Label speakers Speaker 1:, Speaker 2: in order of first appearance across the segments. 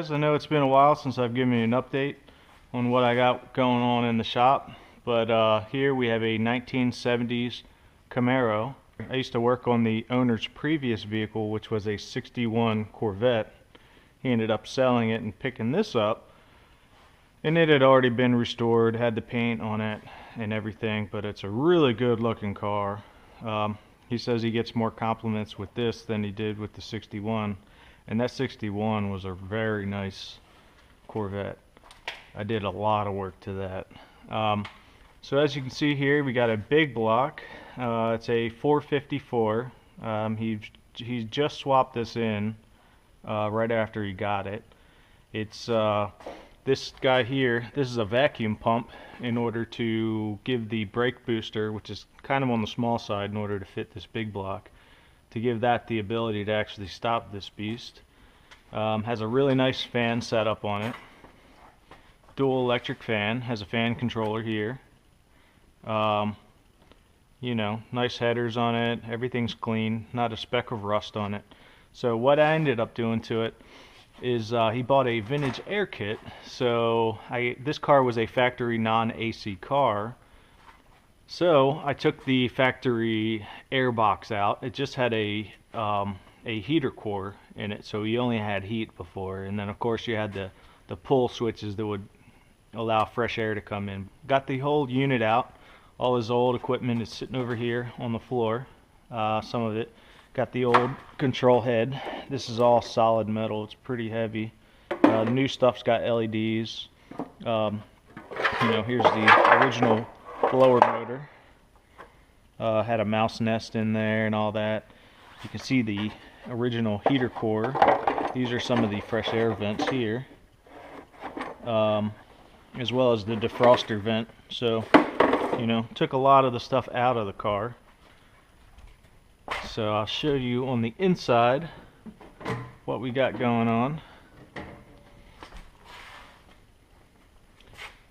Speaker 1: guys, I know it's been a while since I've given you an update on what I got going on in the shop, but here we have a 1970s Camaro. I used to work on the owner's previous vehicle, which was a 61 Corvette. He ended up selling it and picking this up, and it had already been restored, had the paint on it and everything, but it's a really good looking car. He says he gets more compliments with this than he did with the 61. And that 61 was a very nice Corvette. I did a lot of work to that. So as you can see here, we got a big block. It's a 454. He just swapped this in right after he got it. It's this guy here. This is a vacuum pump in order to give the brake booster, which is kind of on the small side in order to fit this big block, to give that the ability to actually stop this beast. Has a really nice fan setup on it. Dual electric fan. Has a fan controller here. You know, nice headers on it. Everything's clean. Not a speck of rust on it. So what I ended up doing to it is he bought a vintage air kit. So this car was a factory non-AC car. So I took the factory air box out. It just had a heater core in it, so you only had heat before, and then of course you had the pull switches that would allow fresh air to come in. Got the whole unit out. All his old equipment is sitting over here on the floor, some of it. Got the old control head. This is all solid metal. It's pretty heavy. The new stuff's got LEDs. You know, here's the original blower motor. Had a mouse nest in there and all that. You can see the original heater core. These are some of the fresh air vents here, as well as the defroster vent. So, you know, took a lot of the stuff out of the car. So I'll show you on the inside what we got going on.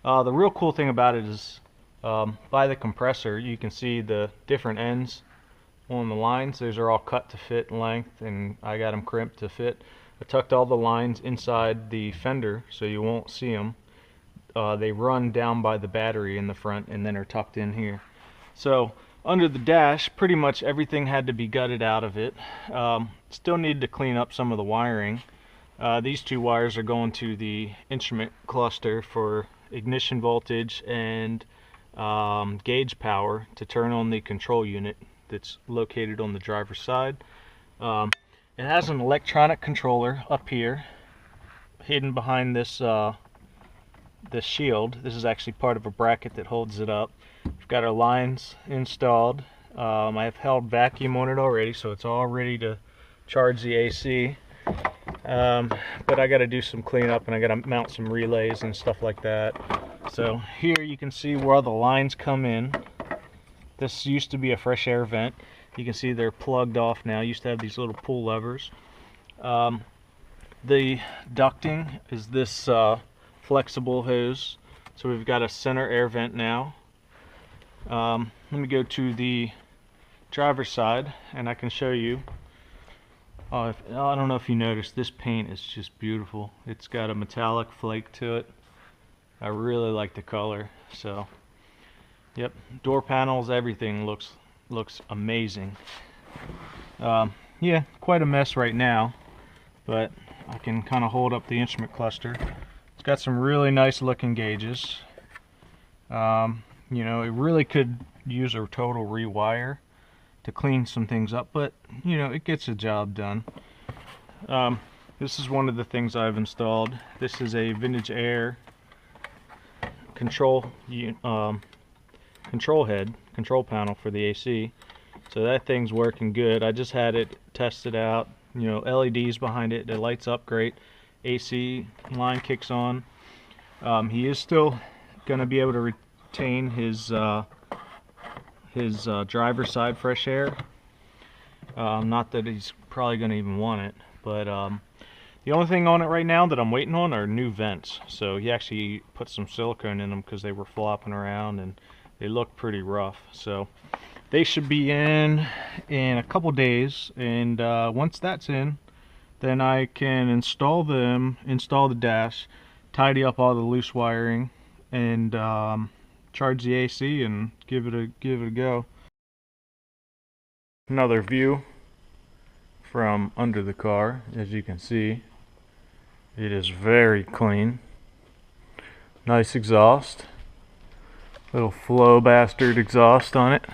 Speaker 1: The real cool thing about it is by the compressor you can see the different ends on the lines. Those are all cut to fit length, and I got them crimped to fit. I tucked all the lines inside the fender so you won't see them. They run down by the battery in the front and then are tucked in here. So under the dash, pretty much everything had to be gutted out of it. Still needed to clean up some of the wiring. These two wires are going to the instrument cluster for ignition voltage and gauge power to turn on the control unit that's located on the driver's side. It has an electronic controller up here hidden behind this this shield. This is actually part of a bracket that holds it up. We've got our lines installed. I have held vacuum on it already, so it's all ready to charge the AC. But I got to do some cleanup, and I got to mount some relays and stuff like that. So here you can see where the lines come in. This used to be a fresh air vent. You can see they're plugged off now. Used to have these little pull levers. The ducting is this flexible hose. So we've got a center air vent now. Let me go to the driver's side and I can show you. I don't know if you noticed, this paint is just beautiful. It's got a metallic flake to it. I really like the color. So yep, door panels, everything looks amazing. Yeah, quite a mess right now, but I can kind of hold up the instrument cluster. It's got some really nice looking gauges. You know, it really could use a total rewire to clean some things up, but you know, it gets the job done. This is one of the things I've installed. This is a vintage air control control panel for the AC. So that thing's working good. I just had it tested out. You know, LEDs behind it. It lights up great. AC line kicks on. He is still going to be able to retain his driver's side fresh air. Not that he's probably going to even want it, but the only thing on it right now that I'm waiting on are new vents. So he actually put some silicone in them because they were flopping around and they look pretty rough. So they should be in a couple days, and once that's in, then I can install the dash, tidy up all the loose wiring, and charge the AC and give it a go. Another view from under the car. As you can see, it is very clean. Nice exhaust, little flow bastard exhaust on it.